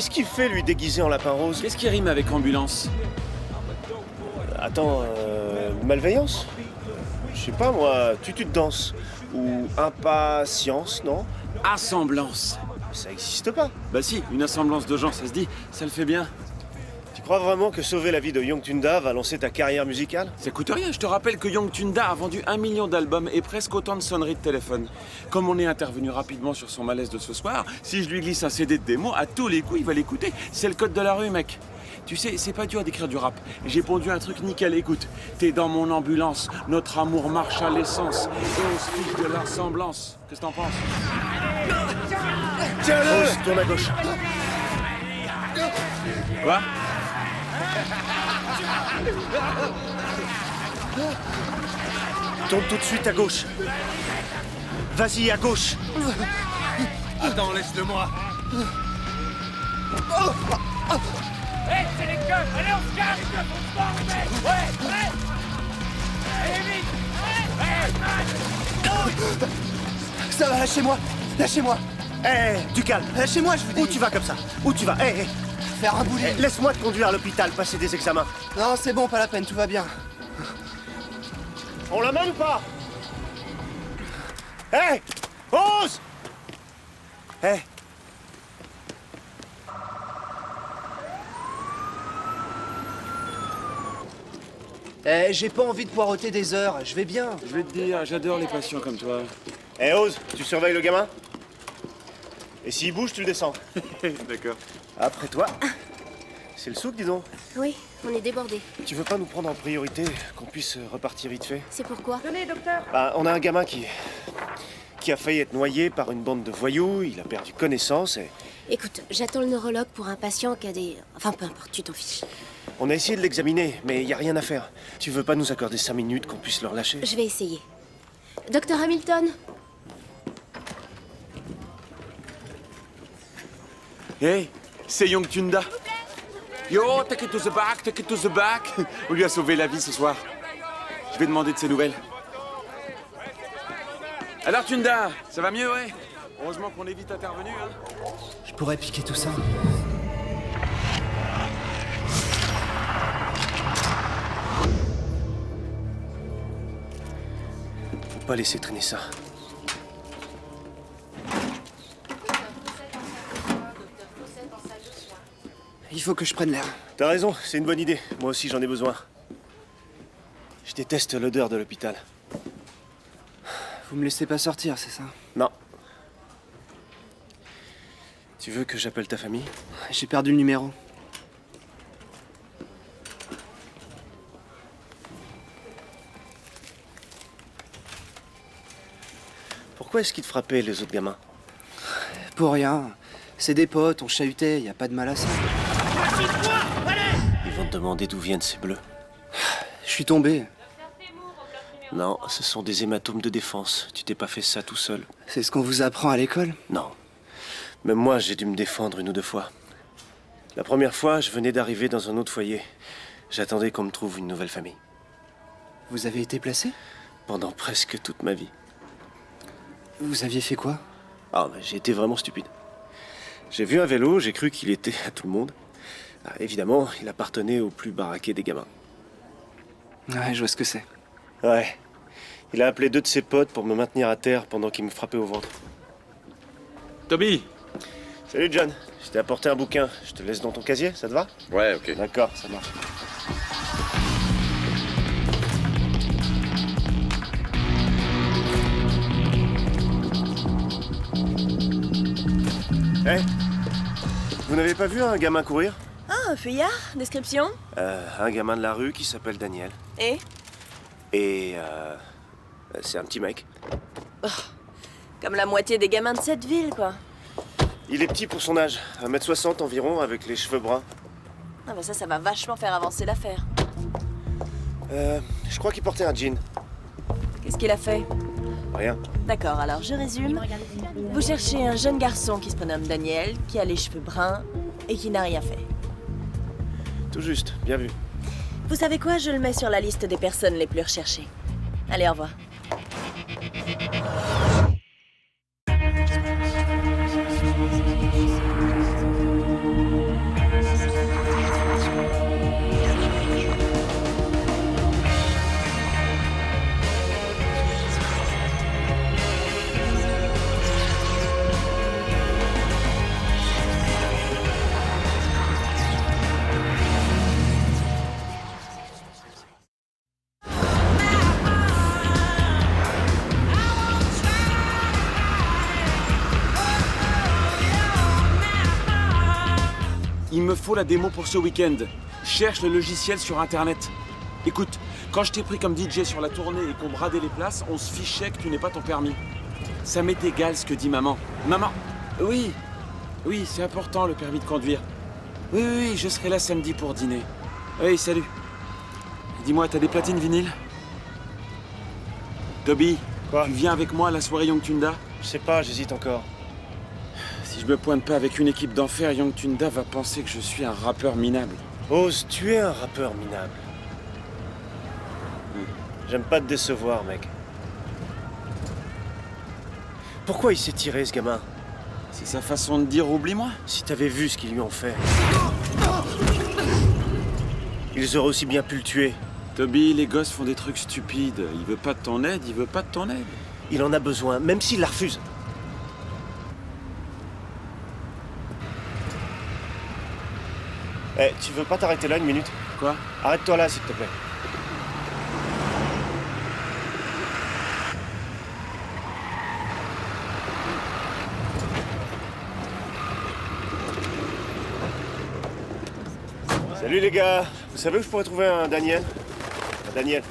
qu'est-ce qu'il fait, lui, déguisé en lapin rose? Qu'est-ce qui rime avec ambulance? Attends, malveillance? Je sais pas, moi, tutu de danse. Ou impatience, non? Assemblance. Ça existe pas. Bah si, une assemblance de gens, ça se dit, ça le fait bien. Tu crois vraiment que sauver la vie de Young Tunda va lancer ta carrière musicale? Ça coûte rien, je te rappelle que Young Tunda a vendu 1 million d'albums et presque autant de sonneries de téléphone. Comme on est intervenu rapidement sur son malaise de ce soir, si je lui glisse un CD de démo, à tous les coups, il va l'écouter. C'est le code de la rue, mec. Tu sais, c'est pas dur d'écrire du rap. J'ai pondu un truc nickel, écoute. T'es dans mon ambulance, notre amour marche à l'essence, et on se fiche de l'assemblance. Qu'est-ce que t'en penses? Tiens-le! Rose, tourne à gauche. Quoi? Tourne tout de suite à gauche. Vas-y, à gauche. Attends, laisse-le-moi. Hé, c'est les keufs! Allez, on se casse! On se barre, mec! Ouais! Ouais! Allez, vite! Ça va, lâchez-moi. Lâchez-moi. Hé, du calme. Lâchez-moi, je vous dis. Où tu vas comme ça? Où tu vas? Hé, Faire un boulet. laisse-moi te conduire à l'hôpital, passer des examens. Non, c'est bon, pas la peine, tout va bien. On l'amène ou pas? Hé! Rose! Hé! J'ai pas envie de poireauter des heures, je vais bien. Je vais te dire, j'adore les patients comme toi. Hé, Rose, tu surveilles le gamin? Et s'il bouge, tu le descends. D'accord. Après toi. C'est le souk, dis donc. Oui, on est débordés. Tu veux pas nous prendre en priorité, qu'on puisse repartir vite fait? C'est pourquoi? Tenez, docteur! Bah, on a un gamin qui a failli être noyé par une bande de voyous, il a perdu connaissance et... Écoute, j'attends le neurologue pour un patient qui a des... Enfin, peu importe, tu t'en fiches. On a essayé de l'examiner, mais y a rien à faire. Tu veux pas nous accorder 5 minutes qu'on puisse le relâcher? Je vais essayer. Docteur Hamilton? Hey, c'est Young Tunda. Yo, take it to the back, take it to the back. On lui a sauvé la vie ce soir. Je vais demander de ses nouvelles. Alors Tunda, ça va mieux, ouais? Heureusement qu'on est vite intervenu, hein. Je pourrais piquer tout ça. Faut pas laisser traîner ça. Il faut que je prenne l'air. T'as raison, c'est une bonne idée. Moi aussi, j'en ai besoin. Je déteste l'odeur de l'hôpital. Vous me laissez pas sortir, c'est ça? Non. Tu veux que j'appelle ta famille? J'ai perdu le numéro. Pourquoi est-ce qu'ils te frappaient, les autres gamins? Pour rien. C'est des potes, on chahutait, y a pas de mal à ça. Ils vont te demander d'où viennent ces bleus. Je suis tombé. Non, ce sont des hématomes de défense. Tu t'es pas fait ça tout seul. C'est ce qu'on vous apprend à l'école? Non. Même moi, j'ai dû me défendre 1 ou 2 fois. La première fois, je venais d'arriver dans un autre foyer. J'attendais qu'on me trouve une nouvelle famille. Vous avez été placé? Pendant presque toute ma vie. Vous aviez fait quoi? Ah, mais j'ai été vraiment stupide. J'ai vu un vélo, j'ai cru qu'il était à tout le monde. Ah, évidemment, il appartenait au plus baraqué des gamins. Ouais, je vois ce que c'est. Ouais. Il a appelé 2 de ses potes pour me maintenir à terre pendant qu'il me frappait au ventre. Toby. Salut John, je t'ai apporté un bouquin. Je te laisse dans ton casier, ça te va? Ouais, ok. D'accord, ça marche. Hé, vous n'avez pas vu un gamin courir? Ah, un feuillard? Description? Un gamin de la rue qui s'appelle Daniel. Et? Et c'est un petit mec. Comme la moitié des gamins de cette ville, quoi. Il est petit pour son âge, 1m60 environ, avec les cheveux bruns. Ah bah ça va vachement faire avancer l'affaire. Je crois qu'il portait un jean. Qu'est-ce qu'il a fait? Rien. D'accord, alors je résume. Vous cherchez un jeune garçon qui se prénomme Daniel, qui a les cheveux bruns et qui n'a rien fait. Tout juste, bien vu. Vous savez quoi? Je le mets sur la liste des personnes les plus recherchées. Allez, au revoir. me faut la démo pour ce week-end. Cherche le logiciel sur Internet. Écoute, quand je t'ai pris comme DJ sur la tournée et qu'on bradait les places, on se fichait que tu n'aies pas ton permis. Ça m'est égal ce que dit maman. Maman, oui, c'est important le permis de conduire. Oui, je serai là samedi pour dîner. Oui, salut. Dis-moi, t'as des platines vinyles? Toby, Quoi? tu viens avec moi à la soirée Young Tunda? Je sais pas, j'hésite encore. Si je me pointe pas avec une équipe d'enfer, Young Tunda va penser que je suis un rappeur minable. Ose, tu es un rappeur minable. J'aime pas te décevoir, mec. Pourquoi il s'est tiré, ce gamin? C'est sa façon de dire oublie-moi. Si t'avais vu ce qu'ils lui ont fait. Ils auraient aussi bien pu le tuer. Toby, les gosses font des trucs stupides. Il veut pas de ton aide, il veut pas de ton aide. Il en a besoin, même s'il la refuse. Eh, tu veux pas t'arrêter là une minute? Quoi? Arrête-toi là, s'il te plaît. Salut les gars. Vous savez où je pourrais trouver un Daniel? Un Daniel.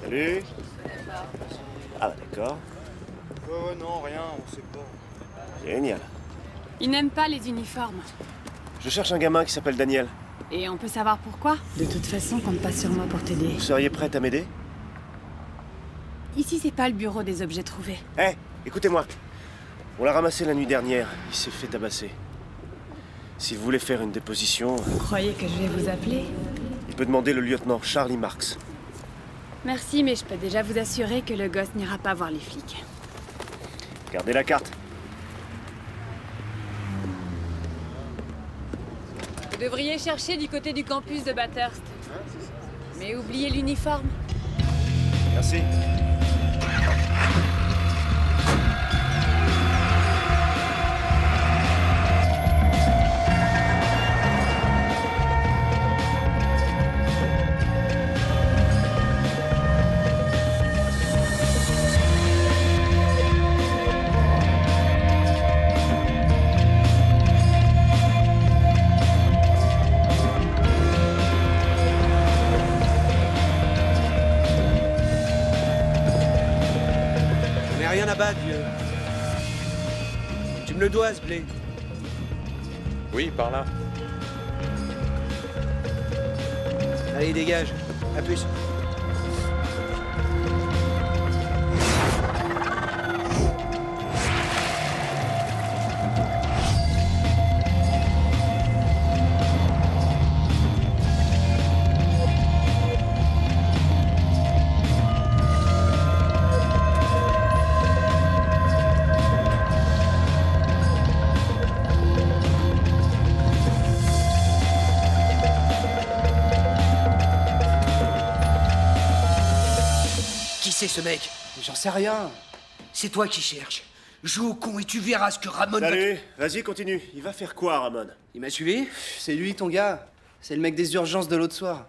Salut. Ah bah d'accord. non, rien, on sait pas. Génial. Ils n'aiment pas les uniformes. Je cherche un gamin qui s'appelle Daniel. Et on peut savoir pourquoi? De toute façon, compte pas sur moi pour t'aider. Vous seriez prête à m'aider? Ici, c'est pas le bureau des objets trouvés. Eh, écoutez-moi. On l'a ramassé la nuit dernière. Il s'est fait tabasser. Si vous voulez faire une déposition, Vous croyez que je vais vous appeler? il peut demander le lieutenant Charlie Marks. Merci, mais je peux déjà vous assurer que le gosse n'ira pas voir les flics. Gardez la carte. Vous devriez chercher du côté du campus de Bathurst. Mais oubliez l'uniforme. Merci. Rien à battre, vieux. Tu me le dois, ce blé. Oui, par là. Allez, dégage. À plus. C'est ce mec. J'en sais rien. C'est toi qui cherches. Joue au con et tu verras ce que Ramon va... Salut, vas-y, continue. Il va faire quoi, Ramon? Il m'a suivi? C'est lui, ton gars. C'est le mec des urgences de l'autre soir.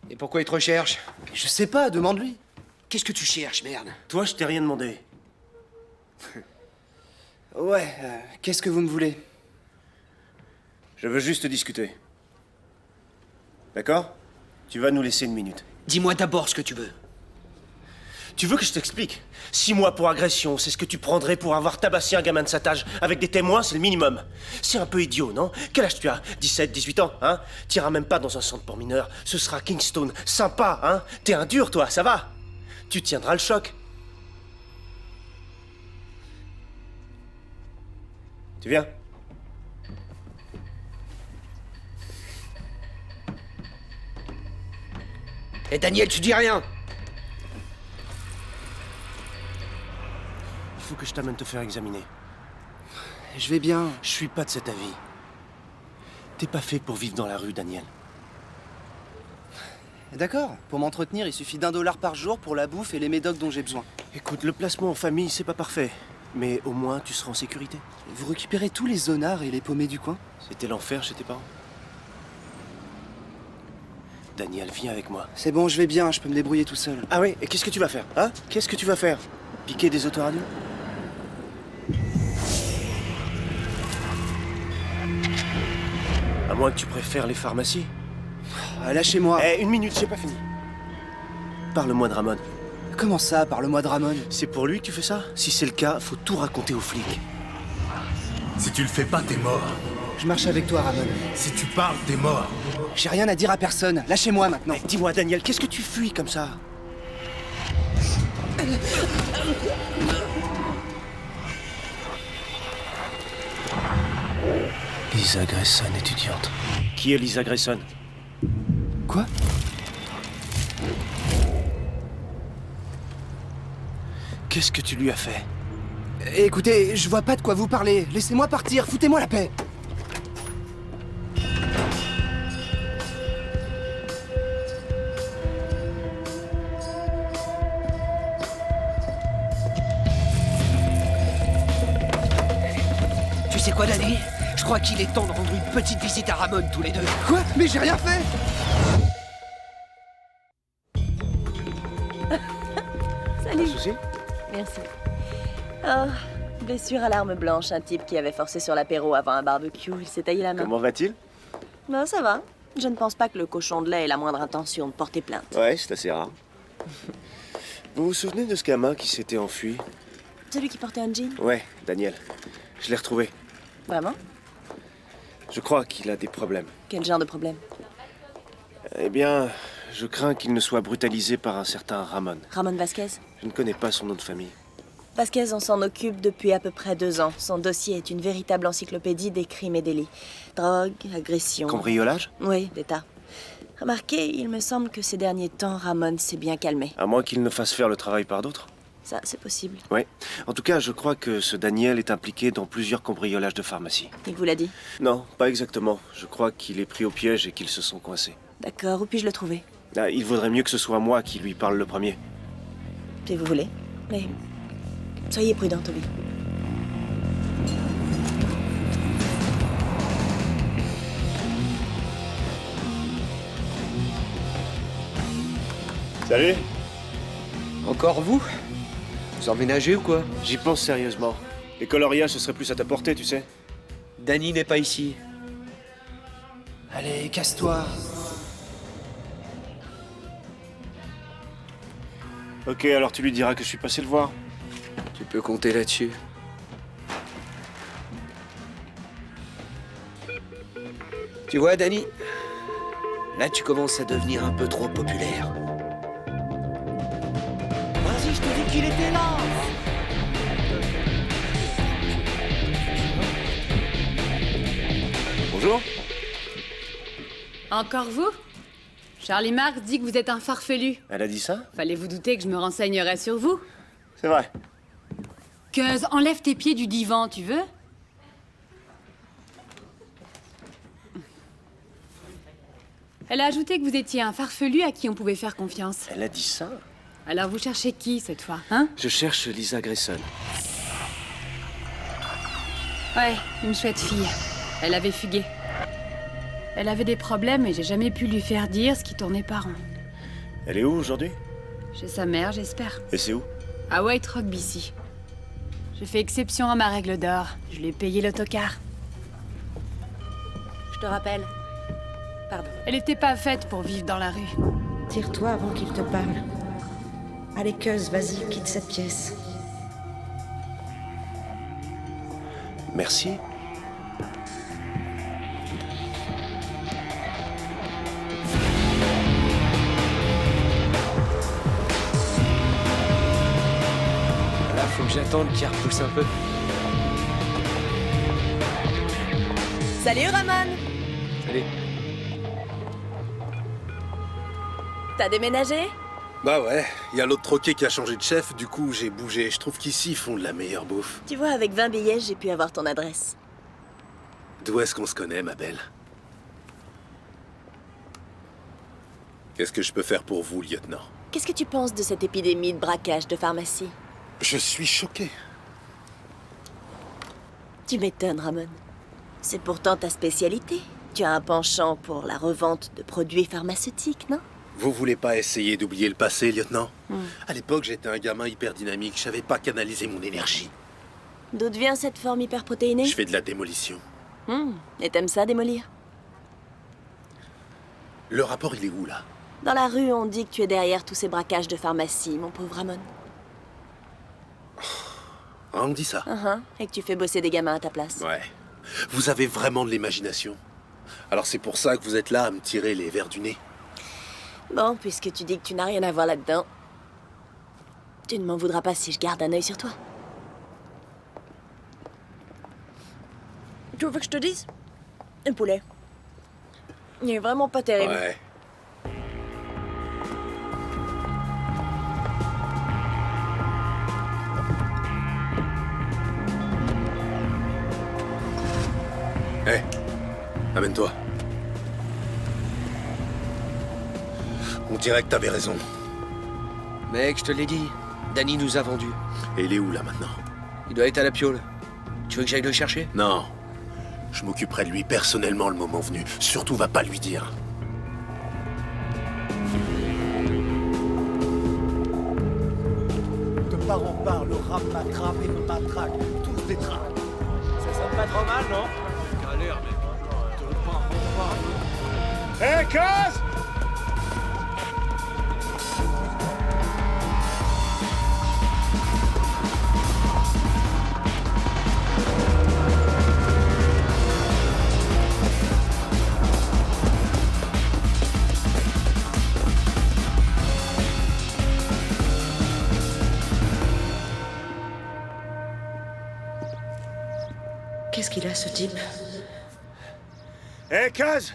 Et pourquoi il te recherche? Je sais pas, demande-lui. Qu'est-ce que tu cherches, merde? Toi, je t'ai rien demandé. Ouais, qu'est-ce que vous me voulez? Je veux juste discuter. D'accord? Tu vas nous laisser une minute. Dis-moi d'abord ce que tu veux. Tu veux que je t'explique? 6 mois pour agression, c'est ce que tu prendrais pour avoir tabassé un gamin de cet âge. Avec des témoins, c'est le minimum. C'est un peu idiot, non? Quel âge tu as? 17, 18 ans, hein? T'iras même pas dans un centre pour mineurs. Ce sera Kingston. Sympa, hein? T'es un dur, toi, ça va? Tu tiendras le choc. Tu viens? Et Daniel, tu dis rien? Il faut que je t'amène te faire examiner. Je vais bien. Je suis pas de cet avis. T'es pas fait pour vivre dans la rue, Daniel. D'accord. Pour m'entretenir, il suffit $1 par jour pour la bouffe et les médocs dont j'ai besoin. Écoute, le placement en famille, c'est pas parfait. Mais au moins, tu seras en sécurité. Vous récupérez tous les zonards et les paumés du coin? C'était l'enfer chez tes parents. Daniel, viens avec moi. C'est bon, je vais bien, je peux me débrouiller tout seul. Ah oui, et qu'est-ce que tu vas faire, hein? Qu'est-ce que tu vas faire? Piquer des autoradios? À moins que tu préfères les pharmacies. Ah, lâchez-moi. Eh, une minute, j'ai pas fini. Parle-moi de Ramon. Comment ça, parle-moi de Ramon? C'est pour lui que tu fais ça? Si c'est le cas, faut tout raconter aux flics. Si tu le fais pas, t'es mort. Je marche avec toi, Ramon. Si tu parles, t'es mort. J'ai rien à dire à personne. Lâchez-moi maintenant. Eh, dis-moi, Daniel, qu'est-ce que tu fuis comme ça? Lisa Grayson, étudiante. Qui est Lisa Grayson? Quoi? Qu'est-ce que tu lui as fait? Écoutez, je vois pas de quoi vous parlez. Laissez-moi partir, foutez-moi la paix. Tu sais quoi, Danny? Je crois qu'il est temps de rendre une petite visite à Ramon tous les deux. Quoi? Mais j'ai rien fait. Salut. Souci? Merci. Oh, blessure à l'arme blanche, un type qui avait forcé sur l'apéro avant un barbecue. Il s'est taillé la main. Comment va-t-il? Non, ça va. Je ne pense pas que le cochon de lait ait la moindre intention de porter plainte. Ouais, c'est assez rare. Vous vous souvenez de ce gamin qui s'était enfui? Celui qui portait un jean? Ouais, Daniel. Je l'ai retrouvé. Vraiment? Je crois qu'il a des problèmes. Quel genre de problème? Eh bien, je crains qu'il ne soit brutalisé par un certain Ramon. Ramon Vasquez? Je ne connais pas son nom de famille. Vasquez, on s'en occupe depuis à peu près 2 ans. Son dossier est une véritable encyclopédie des crimes et délits. Drogue, agression... Cambriolage? Oui, des tas. Remarquez, il me semble que ces derniers temps, Ramon s'est bien calmé. À moins qu'il ne fasse faire le travail par d'autres. Ça, c'est possible. Oui. En tout cas, je crois que ce Daniel est impliqué dans plusieurs cambriolages de pharmacie. Il vous l'a dit? Non, pas exactement. Je crois qu'il est pris au piège et qu'ils se sont coincés. D'accord, où puis-je le trouver? Ah, il vaudrait mieux que ce soit moi qui lui parle le premier. Si vous voulez. Mais soyez prudent, Toby. Salut. Encore vous? Vous emménagez ou quoi? J'y pense sérieusement. Les coloriages, ce serait plus à ta portée, tu sais. Danny n'est pas ici. Allez, casse-toi. Ok, alors tu lui diras que je suis passé le voir. Tu peux compter là-dessus. Tu vois, Danny? Là, tu commences à devenir un peu trop populaire. Vas-y, je te dis qu'il était là! Bonjour. Encore vous? Charlie Marx dit que vous êtes un farfelu. Elle a dit ça? Fallait vous douter que je me renseignerais sur vous. C'est vrai. Cuz, enlève tes pieds du divan, tu veux? Elle a ajouté que vous étiez un farfelu à qui on pouvait faire confiance. Elle a dit ça? Alors vous cherchez qui, cette fois, hein? Je cherche Lisa Grayson. Ouais, une chouette fille. Elle avait fugué. Elle avait des problèmes et j'ai jamais pu lui faire dire ce qui tournait pas rond. Elle est où aujourd'hui? Chez sa mère, j'espère. Et c'est où? À White Rock, BC. J'ai fait exception à ma règle d'or. Je lui ai payé l'autocar. Je te rappelle. Pardon. Elle était pas faite pour vivre dans la rue. Tire-toi avant qu'il te parle. Allez, Cuz, vas-y, quitte cette pièce. Merci. Là, faut que j'attende qu'il repousse un peu. Salut, Ramon! Allez. T'as déménagé? Bah ouais, il y a l'autre troquet qui a changé de chef, du coup j'ai bougé. Je trouve qu'ici ils font de la meilleure bouffe. Tu vois, avec 20 billets, j'ai pu avoir ton adresse. D'où est-ce qu'on se connaît, ma belle? Qu'est-ce que je peux faire pour vous, lieutenant? Qu'est-ce que tu penses de cette épidémie de braquage de pharmacie? Je suis choqué. Tu m'étonnes, Ramon. C'est pourtant ta spécialité. Tu as un penchant pour la revente de produits pharmaceutiques, non? Vous voulez pas essayer d'oublier le passé, lieutenant? À l'époque, j'étais un gamin hyper dynamique, je savais pas canaliser mon énergie. D'où vient cette forme hyperprotéinée? Je fais de la démolition. Et t'aimes ça, démolir? Le rapport, il est où, là? Dans la rue, on dit que tu es derrière tous ces braquages de pharmacie, mon pauvre Ramon. Ah, on me dit ça? Et que tu fais bosser des gamins à ta place. Ouais. Vous avez vraiment de l'imagination. Alors c'est pour ça que vous êtes là à me tirer les vers du nez? Bon, puisque tu dis que tu n'as rien à voir là-dedans, tu ne m'en voudras pas si je garde un œil sur toi. Tu veux que je te dise? Le poulet. Il est vraiment pas terrible. Ouais. Hé, amène-toi. On dirait que t'avais raison. Mec, je te l'ai dit. Danny nous a vendus. Et il est où, là, maintenant? Il doit être à la piole. Tu veux que j'aille le chercher? Non. Je m'occuperai de lui personnellement le moment venu. Surtout, va pas lui dire. De part en part, le rap m'attrape et me matraque. Tous des traques. Ça sonne pas trop mal, non? Galère, mec. De part en part. Hé, Caz! Qu'est-ce qu'il a, ce type? Hé, Caz!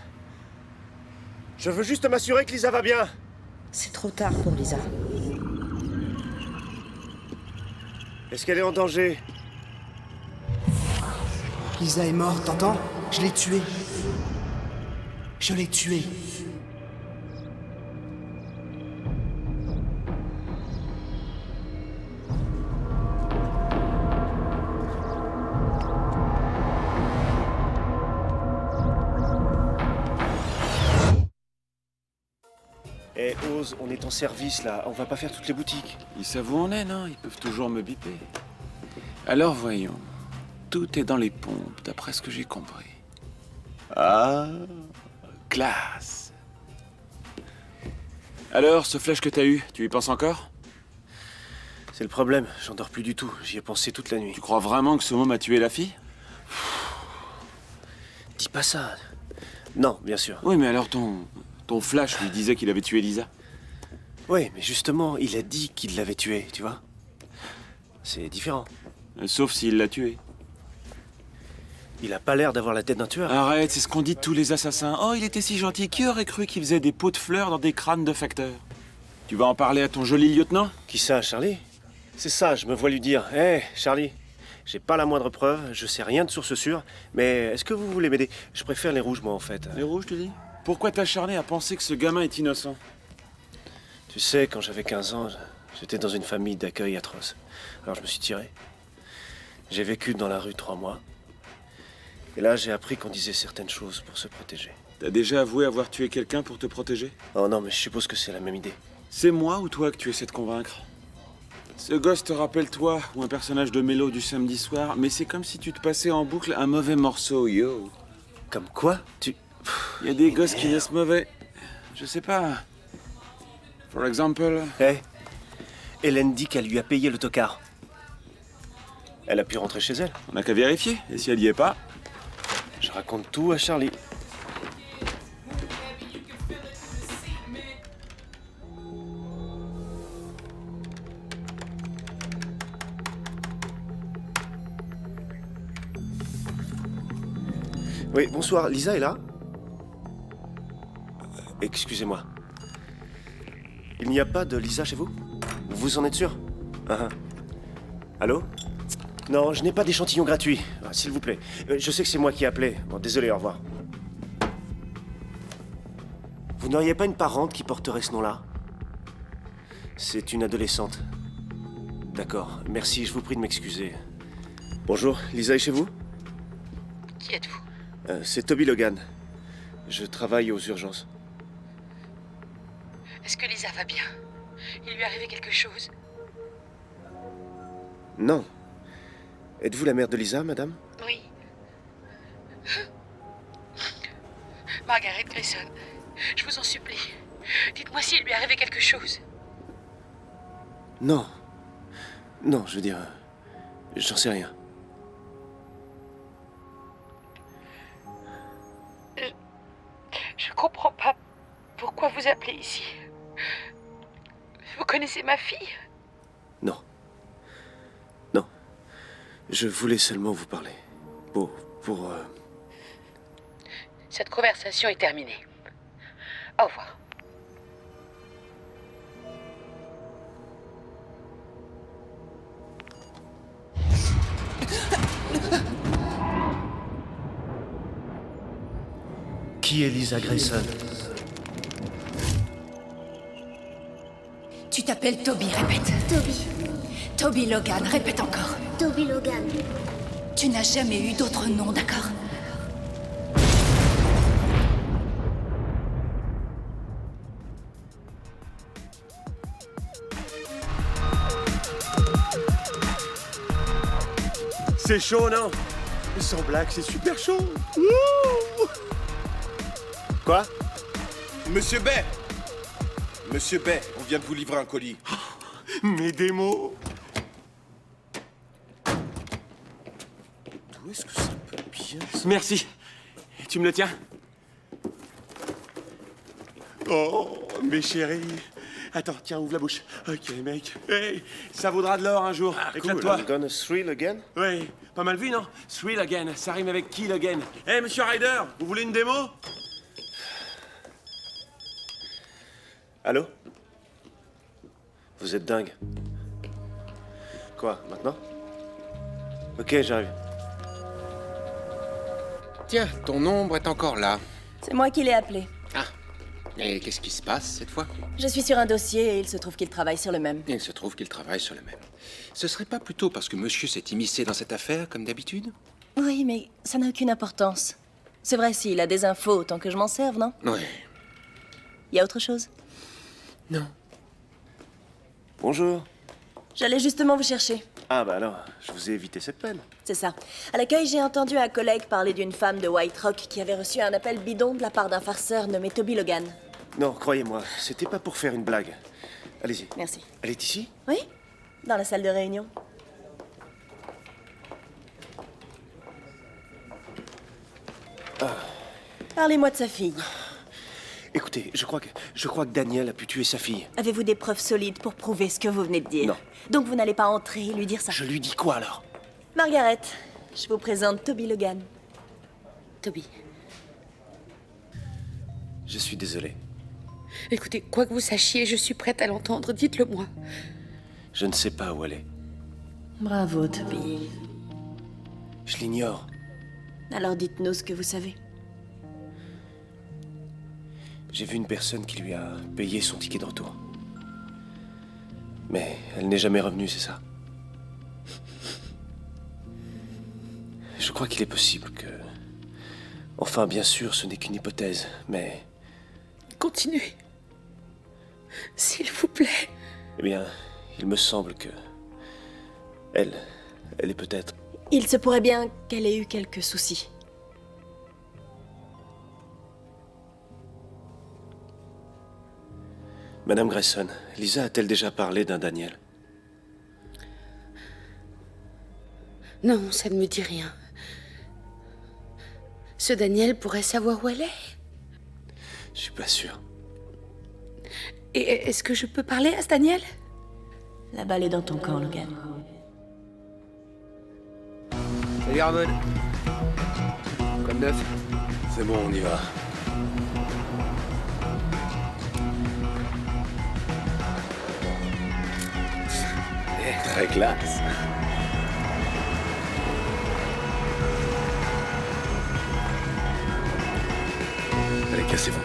Je veux juste m'assurer que Lisa va bien. C'est trop tard pour Lisa. Est-ce qu'elle est en danger? Lisa est morte, t'entends? Je l'ai tuée. Je l'ai tuée. Eh, Ose, on est en service, là. On va pas faire toutes les boutiques. Ils savent où on est, non? Ils peuvent toujours me biper. Alors voyons. Tout est dans les pompes, d'après ce que j'ai compris. Ah, classe. Alors, ce flash que t'as eu, tu y penses encore? C'est le problème, j'en dors plus du tout. J'y ai pensé toute la nuit. Tu crois vraiment que ce môme a tué la fille? Dis pas ça. Non, bien sûr. Oui, mais alors ton flash lui disait qu'il avait tué Lisa. Oui, mais justement, il a dit qu'il l'avait tuée, tu vois. C'est différent. Sauf s'il l'a tué. Il a pas l'air d'avoir la tête d'un tueur. Arrête, c'est ce qu'on dit de tous les assassins. Oh, il était si gentil. Qui aurait cru qu'il faisait des pots de fleurs dans des crânes de facteurs? Tu vas en parler à ton joli lieutenant? Qui ça, Charlie? C'est ça, je me vois lui dire. Hé, Charlie, j'ai pas la moindre preuve, je sais rien de source sûre, mais est-ce que vous voulez m'aider? Je préfère les rouges, moi, en fait. Les rouges, tu dis? Pourquoi t'acharner à penser que ce gamin est innocent? Tu sais, quand j'avais 15 ans, j'étais dans une famille d'accueil atroce. Alors je me suis tiré. J'ai vécu dans la rue 3 mois. Et là, j'ai appris qu'on disait certaines choses pour se protéger. T'as déjà avoué avoir tué quelqu'un pour te protéger? Oh non, mais je suppose que c'est la même idée. C'est moi ou toi que tu essaies de convaincre? Ce gosse te rappelle toi ou un personnage de mélo du samedi soir, mais c'est comme si tu te passais en boucle un mauvais morceau, yo. Comme quoi? Il y a des gosses qui naissent mauvais. Je sais pas. For example... Hé, Hélène dit qu'elle lui a payé le tocard. Elle a pu rentrer chez elle. On n'a qu'à vérifier. Et si elle y est pas? Je raconte tout à Charlie. Oui, bonsoir. Lisa est là? Excusez-moi. Il n'y a pas de Lisa chez vous? Vous en êtes sûr? Allô? Non, je n'ai pas d'échantillon gratuit. S'il vous plaît. Je sais que c'est moi qui ai appelé. Bon, désolé, au revoir. Vous n'auriez pas une parente qui porterait ce nom-là? C'est une adolescente. D'accord. Merci, je vous prie de m'excuser. Bonjour, Lisa est chez vous? Qui êtes-vous? C'est Toby Logan. Je travaille aux urgences. Est-ce que Lisa va bien? Il lui est arrivé quelque chose? Non. Êtes-vous la mère de Lisa, madame? Oui. Margaret Grayson. Je vous en supplie. Dites-moi s'il lui est arrivé quelque chose. Non. Non, je veux dire... J'en sais rien. Je comprends pas pourquoi vous appelez ici. Vous connaissez ma fille? Non. Non. Je voulais seulement vous parler. Pour... Cette conversation est terminée. Au revoir. Qui est Lisa Grayson? Tu t'appelles Toby, répète. Toby. Toby Logan, répète encore. Toby Logan. Tu n'as jamais eu d'autre nom, d'accord? C'est chaud, non? Sans blague, c'est super chaud. Wouh! Quoi? Monsieur Bay! Monsieur Bay, on vient de vous livrer un colis. Mes démos! D'où est-ce que ça peut bien... Merci. Tu me le tiens? Oh, mes chéris. Attends, tiens, ouvre la bouche. Ok, mec. Hey, ça vaudra de l'or un jour. Éclate-toi. I'm gonna thrill again? Oui, pas mal vu, non? Thrill again, ça rime avec kill again. Hey, monsieur Ryder, vous voulez une démo? Allô? Vous êtes dingue. Quoi, maintenant? Ok, j'arrive. Tiens, ton ombre est encore là. C'est moi qui l'ai appelé. Ah. Et qu'est-ce qui se passe cette fois? Je suis sur un dossier et il se trouve qu'il travaille sur le même. Il se trouve qu'il travaille sur le même. Ce serait pas plutôt parce que monsieur s'est immiscé dans cette affaire, comme d'habitude? Oui, mais ça n'a aucune importance. C'est vrai, s'il a des infos, autant que je m'en serve, non? Oui. Y a autre chose? Non. Bonjour. J'allais justement vous chercher. Ah bah alors, je vous ai évité cette peine. C'est ça. À l'accueil, j'ai entendu un collègue parler d'une femme de White Rock qui avait reçu un appel bidon de la part d'un farceur nommé Toby Logan. Non, croyez-moi, c'était pas pour faire une blague. Allez-y. Merci. Elle est ici? Oui, dans la salle de réunion. Parlez-moi de sa fille. Écoutez, je crois que Daniel a pu tuer sa fille. Avez-vous des preuves solides pour prouver ce que vous venez de dire? Non. Donc vous n'allez pas entrer et lui dire ça? Je lui dis quoi alors? Margaret, je vous présente Toby Logan. Toby, Je suis désolé. écoutez, quoi que vous sachiez, je suis prête à l'entendre. Dites-le moi. Je ne sais pas où elle est. Bravo, Toby. Je l'ignore. Alors dites-nous ce que vous savez. J'ai vu une personne qui lui a payé son ticket de retour. Mais elle n'est jamais revenue, c'est ça? Je crois qu'il est possible que... Enfin, bien sûr, ce n'est qu'une hypothèse, mais... Continuez. S'il vous plaît. Eh bien, il me semble que... Elle est peut-être... Il se pourrait bien qu'elle ait eu quelques soucis. Madame Grayson, Lisa a-t-elle déjà parlé d'un Daniel? Non, ça ne me dit rien. Ce Daniel pourrait savoir où elle est. Je suis pas sûr. Et est-ce que je peux parler à ce Daniel? La balle est dans ton camp, Logan. Salut Ramon. Comme neuf. C'est bon, on y va. Très classe. Allez, cassez-vous.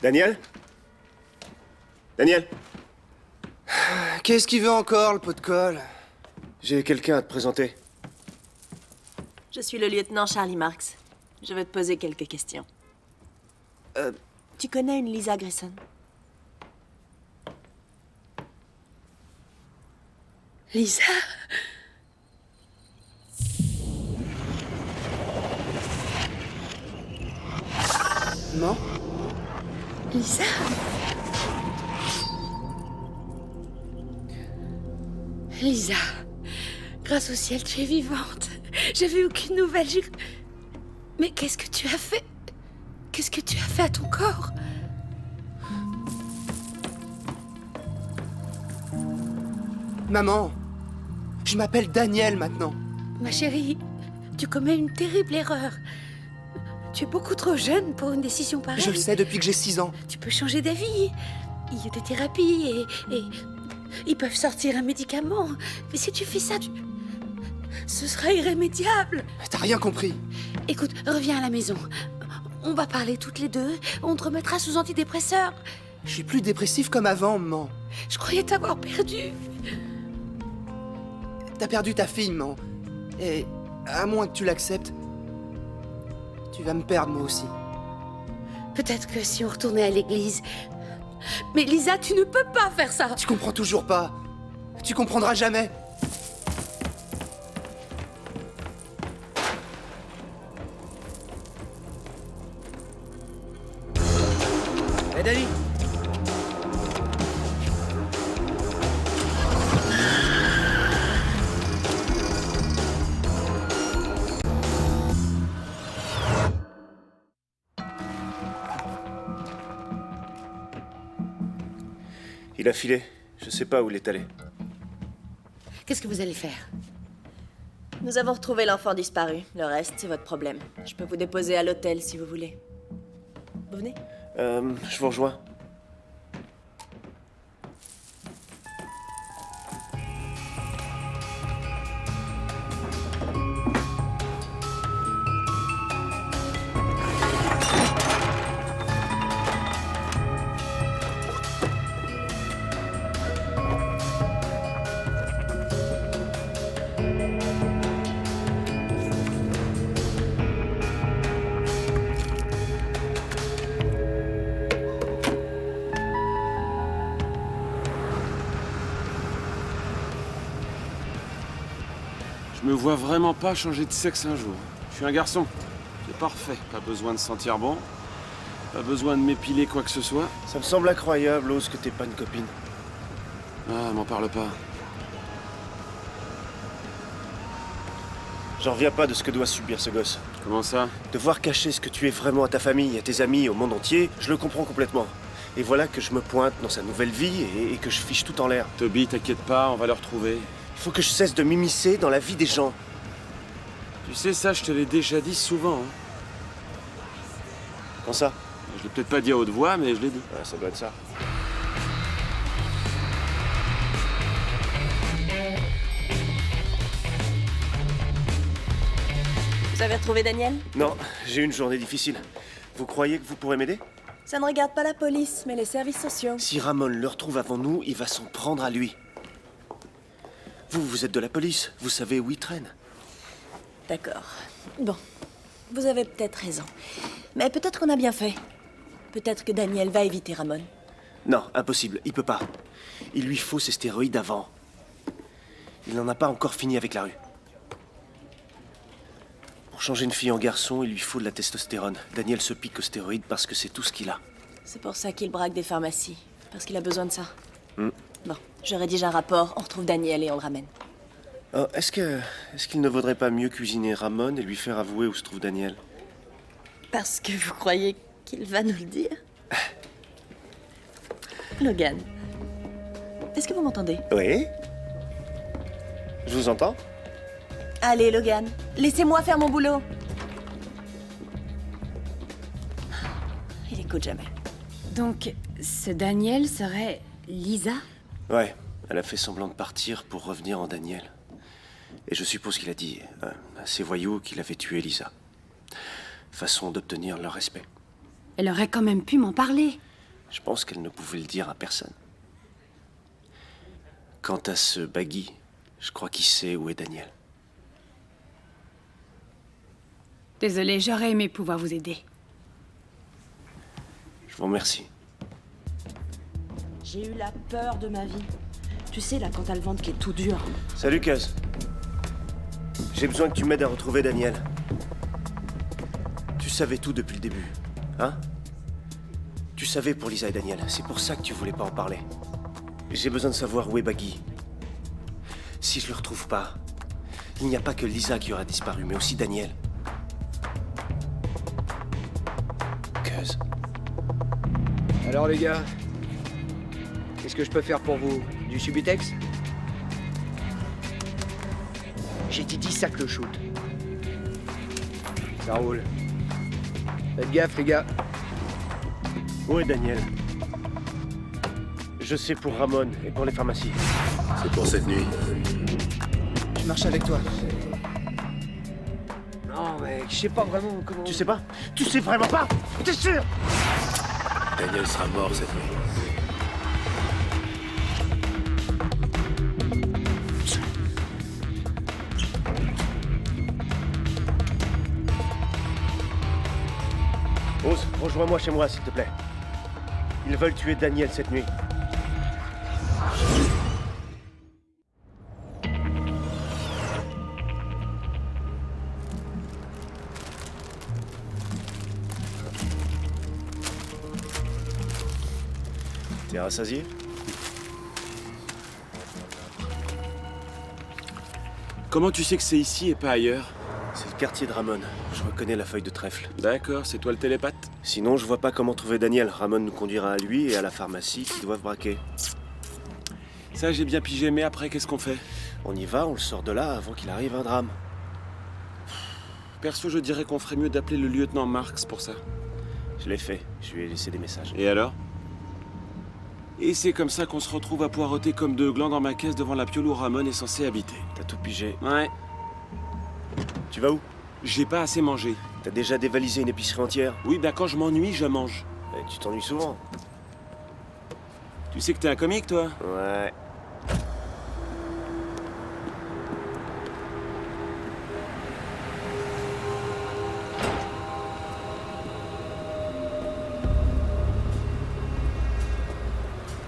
Daniel? Daniel? Qu'est-ce qu'il veut encore, le pot de colle? J'ai quelqu'un à te présenter. Je suis le lieutenant Charlie Marks. Je veux te poser quelques questions. Tu connais une Lisa Grayson? Lisa? Non? Lisa? Lisa, grâce au ciel, tu es vivante. J'avais aucune nouvelle. Mais qu'est-ce que tu as fait? Qu'est-ce que tu as fait à ton corps? Maman, je m'appelle Daniel maintenant. Ma chérie, tu commets une terrible erreur. Tu es beaucoup trop jeune pour une décision pareille. Je le sais depuis que j'ai 6 ans. Tu peux changer d'avis. Il y a des thérapies et ils peuvent sortir un médicament. Mais si tu fais ça, ce sera irrémédiable. T'as rien compris. Écoute, reviens à la maison. On va parler toutes les deux. On te remettra sous antidépresseur. Je suis plus dépressif comme avant, maman. Je croyais t'avoir perdu. T'as perdu ta fille, maman. Et à moins que tu l'acceptes, tu vas me perdre moi aussi. Peut-être que si on retournait à l'église... Mais Lisa, tu ne peux pas faire ça. Tu comprends toujours pas. Tu comprendras jamais. Hé, Danny! Il a filé. Je sais pas où il est allé. Qu'est-ce que vous allez faire? Nous avons retrouvé l'enfant disparu. Le reste, c'est votre problème. Je peux vous déposer à l'hôtel si vous voulez. Vous venez? Je vous rejoins. Je me vois vraiment pas changer de sexe un jour. Je suis un garçon. C'est parfait. Pas besoin de sentir bon. Pas besoin de m'épiler quoi que ce soit. Ça me semble incroyable, Ose, que t'aies pas une copine. Ah, m'en parle pas. J'en reviens pas de ce que doit subir ce gosse. Comment ça? Devoir cacher ce que tu es vraiment à ta famille, à tes amis, au monde entier, je le comprends complètement. Et voilà que je me pointe dans sa nouvelle vie et que je fiche tout en l'air. Toby, t'inquiète pas, on va le retrouver. Il faut que je cesse de m'immiscer dans la vie des gens. Tu sais, ça, je te l'ai déjà dit souvent. Hein. Quand ça? Je l'ai peut-être pas dit à haute voix, mais je l'ai dit. Ouais, ça doit être ça. Vous avez retrouvé Daniel? Non, j'ai eu une journée difficile. Vous croyez que vous pourrez m'aider? Ça ne regarde pas la police, mais les services sociaux. Si Ramon le retrouve avant nous, il va s'en prendre à lui. Vous êtes de la police, vous savez où il traîne. D'accord. Bon, vous avez peut-être raison. Mais peut-être qu'on a bien fait. Peut-être que Daniel va éviter Ramon. Non, impossible, il peut pas. Il lui faut ces stéroïdes avant. Il n'en a pas encore fini avec la rue. Pour changer une fille en garçon, il lui faut de la testostérone. Daniel se pique aux stéroïdes parce que c'est tout ce qu'il a. C'est pour ça qu'il braque des pharmacies. Parce qu'il a besoin de ça. Hmm. Bon, je rédige un rapport, on retrouve Daniel et on le ramène. Oh, est-ce qu'il ne vaudrait pas mieux cuisiner Ramon et lui faire avouer où se trouve Daniel? Parce que vous croyez qu'il va nous le dire? Logan, est-ce que vous m'entendez? Oui. Je vous entends? Allez, Logan, laissez-moi faire mon boulot. Il écoute jamais. Donc, ce Daniel serait Lisa? Ouais, elle a fait semblant de partir pour revenir en Daniel. Et je suppose qu'il a dit à ses voyous qu'il avait tué Lisa. Façon d'obtenir leur respect. Elle aurait quand même pu m'en parler. Je pense qu'elle ne pouvait le dire à personne. Quant à ce Baggy, je crois qu'il sait où est Daniel. Désolée, j'aurais aimé pouvoir vous aider. Je vous remercie. J'ai eu la peur de ma vie. Tu sais, là, quand t'as le ventre qui est tout dur. Salut, Cuz. J'ai besoin que tu m'aides à retrouver Daniel. Tu savais tout depuis le début, hein? Tu savais pour Lisa et Daniel. C'est pour ça que tu voulais pas en parler. J'ai besoin de savoir où est Baggy. Si je le retrouve pas, il n'y a pas que Lisa qui aura disparu, mais aussi Daniel. Cuz. Alors les gars, qu'est-ce que je peux faire pour vous? Du Subutex? J'ai dit 10 sacs le shoot. Ça roule. Faites gaffe les gars. Où est Daniel? Je sais pour Ramon et pour les pharmacies. C'est pour cette nuit. Je marche avec toi. Non mec, je sais pas vraiment comment... Tu sais pas? Tu sais vraiment pas? T'es sûr? Daniel sera mort cette nuit. Rose, rejoins-moi chez moi, s'il te plaît. Ils veulent tuer Daniel cette nuit. T'es rassasié? Comment tu sais que c'est ici et pas ailleurs? C'est le quartier de Ramon. Je reconnais la feuille de trèfle. D'accord, c'est toi le télépathe? Sinon, je vois pas comment trouver Daniel. Ramon nous conduira à lui et à la pharmacie qu'ils doivent braquer. Ça, j'ai bien pigé, mais après, qu'est-ce qu'on fait? On y va, on le sort de là avant qu'il arrive un drame. Perso, je dirais qu'on ferait mieux d'appeler le lieutenant Marks pour ça. Je l'ai fait. Je lui ai laissé des messages. Et alors? Et c'est comme ça qu'on se retrouve à poireauter comme deux glands dans ma caisse devant la piole où Ramon est censé habiter. T'as tout pigé. Ouais. Tu vas où? J'ai pas assez mangé. T'as déjà dévalisé une épicerie entière? Oui, bah quand je m'ennuie, je mange. Et tu t'ennuies souvent. Tu sais que t'es un comique, toi? Ouais.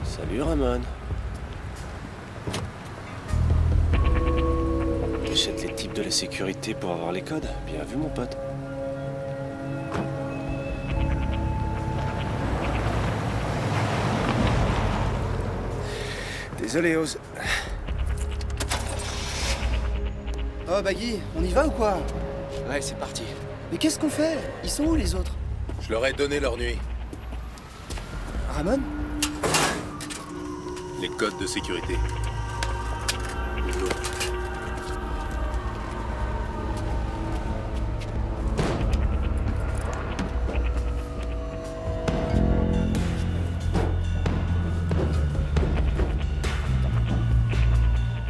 Salut Ramon. J'achète les types de la sécurité pour avoir les codes. Bien vu mon pote. Désolé Oz. Oh Baggy, on y va ou quoi? Ouais, c'est parti. Mais qu'est-ce qu'on fait? Ils sont où les autres? Je leur ai donné leur nuit. Ramon? Les codes de sécurité.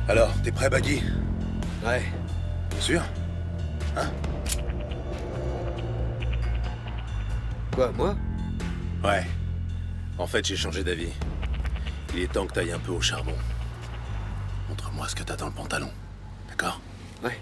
Alors, t'es prêt, Baggy? Ouais. Sûr? Hein? Quoi, moi? Ouais. En fait, j'ai changé d'avis. Il est temps que t'ailles un peu au charbon. Montre-moi ce que t'as dans le pantalon. D'accord? Ouais.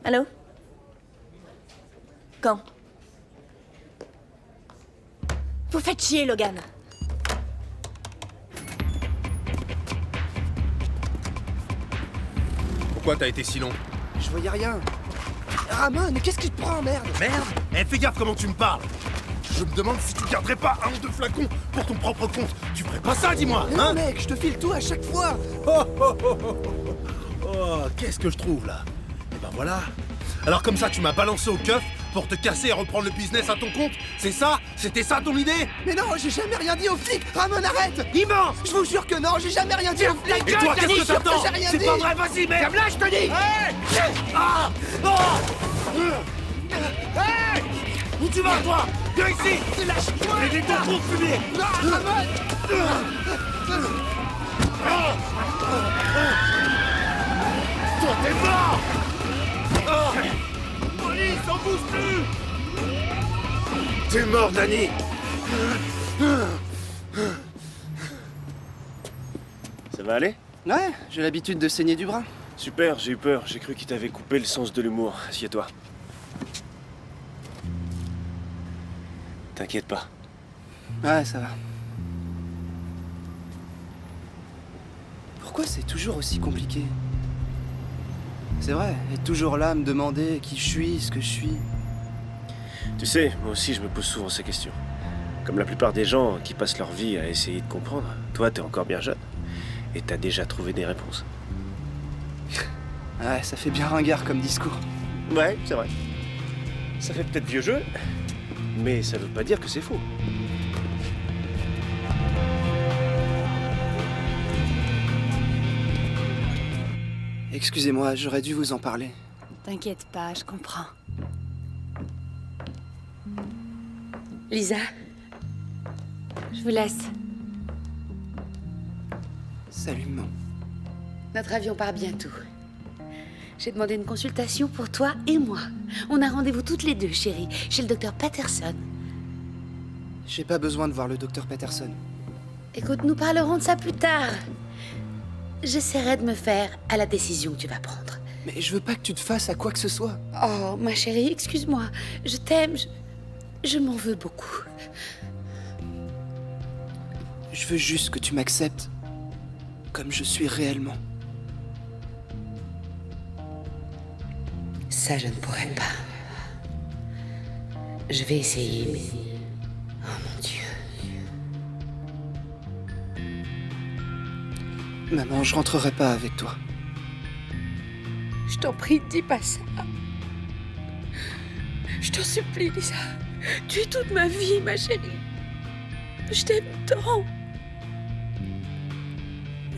Allô? Quand? Vous faites chier, Logan. Pourquoi t'as été si long? Je voyais rien. Ramon, mais qu'est-ce qui te prend, merde? Merde! Eh, fais gaffe comment tu me parles! Je me demande si tu garderais pas un ou deux flacons pour ton propre compte. Tu ferais pas ça, dis-moi, Mais non, hein? mec, je te file tout à chaque fois. Oh, oh, oh, oh, oh, oh, qu'est-ce que je trouve, là? Eh ben voilà. Alors comme ça, tu m'as balancé au keuf Pour te casser et reprendre le business à ton compte? C'est ça? C'était ça ton idée? Mais non, j'ai jamais rien dit aux flics. Ramon, arrête. Il ment. Je vous jure que non, j'ai jamais rien dit aux flics. Et toi, qu'est-ce que t'attends? C'est pas vrai, vas-y, merde. Ferme-la, je te dis. Hey! Ah! Hey! Où tu vas, toi? Viens ici! Lâche-moi! Et ton trou de fumier! Non, Ramon! Toi, t'es mort! Police, on bouge plus! T'es mort, Danny! Ça va aller? Ouais, j'ai l'habitude de saigner du bras. Super, j'ai eu peur. J'ai cru qu'il t'avait coupé le sens de l'humour. Assieds-toi. T'inquiète pas. Ouais, ça va. Pourquoi c'est toujours aussi compliqué? C'est vrai, être toujours là à me demander qui je suis, ce que je suis. Tu sais, moi aussi je me pose souvent ces questions. Comme la plupart des gens qui passent leur vie à essayer de comprendre, toi t'es encore bien jeune. Et t'as déjà trouvé des réponses. Ouais, ça fait bien ringard comme discours. Ouais, c'est vrai. Ça fait peut-être vieux jeu, mais ça veut pas dire que c'est faux. Excusez-moi, j'aurais dû vous en parler. T'inquiète pas, je comprends. Lisa, Je vous laisse. Salut, maman. notre avion part bientôt. J'ai demandé une consultation pour toi et moi. On a rendez-vous toutes les deux, chérie, chez le docteur Patterson. J'ai pas besoin de voir le docteur Patterson. Écoute, nous parlerons de ça plus tard. J'essaierai de me faire à la décision que tu vas prendre. Mais je veux pas que tu te fasses à quoi que ce soit. Oh, ma chérie, excuse-moi. Je t'aime, je m'en veux beaucoup. Je veux juste que tu m'acceptes comme je suis réellement. Ça, je ne pourrais pas. Je vais essayer, mais... Oh mon Dieu. Maman, je rentrerai pas avec toi. Je t'en prie, dis pas ça. Je t'en supplie, Lisa. Tu es toute ma vie, ma chérie. Je t'aime tant.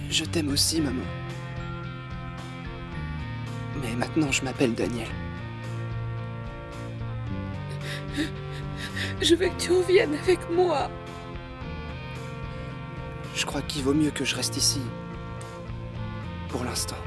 Je t'aime aussi, maman. Mais maintenant, je m'appelle Daniel. Je veux que tu reviennes avec moi. Je crois qu'il vaut mieux que je reste ici. Pour l'instant.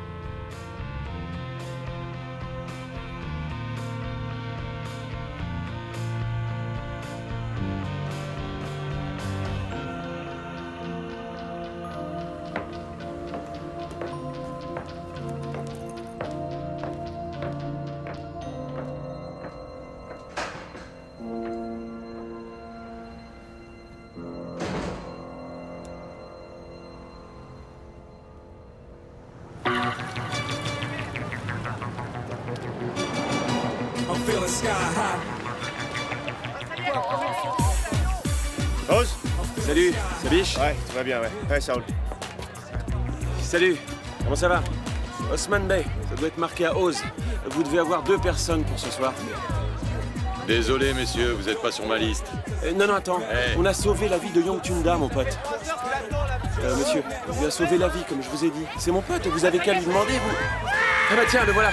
Rose? Salut, ça biche? Ouais, tout va bien, ouais. Ouais, ça roule. Salut, comment ça va? Osman Bey, ça doit être marqué à Oz. Vous devez avoir 2 personnes pour ce soir. Désolé, messieurs, vous êtes pas sur ma liste. Non, attends. Hey. On a sauvé la vie de Young Tunda, mon pote. Monsieur, on lui a sauvé la vie, comme je vous ai dit. C'est mon pote, vous avez qu'à lui demander, vous. Ah bah tiens, le voilà.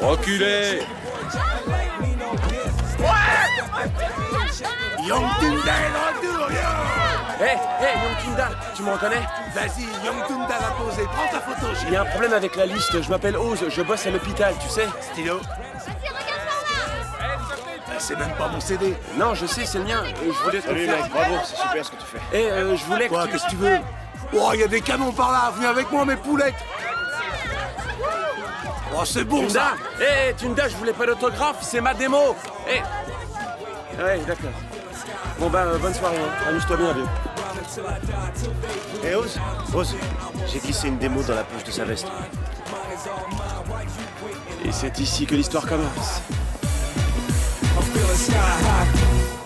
Reculez! Young Tunda est de retour, yo! Hé, Young Tunda, tu me reconnais? Vas-y, Young Tunda l'a posé. Prends ta photo, Il chérie. y a un problème avec la liste. Je m'appelle Oz, je bosse à l'hôpital, tu sais. Stylo. C'est même pas mon CD. Non, je sais, c'est le mien. Je voulais te Salut, faire... mec, bravo, c'est super ce que tu fais. Je voulais Quoi, que qu'est-ce que tu veux? Oh, il y a des canons par là. Venez avec moi, mes poulettes. Oh, c'est bon, ça. Tunda, Tunda, je voulais pas d'autographe, c'est ma démo. Ouais, d'accord. Bon bah, bonne soirée, hein. Amuse-toi bien, vieux. Hé, Rose? Rose, j'ai glissé une démo dans la poche de sa veste. Et c'est ici que l'histoire commence. I'm feeling sky high.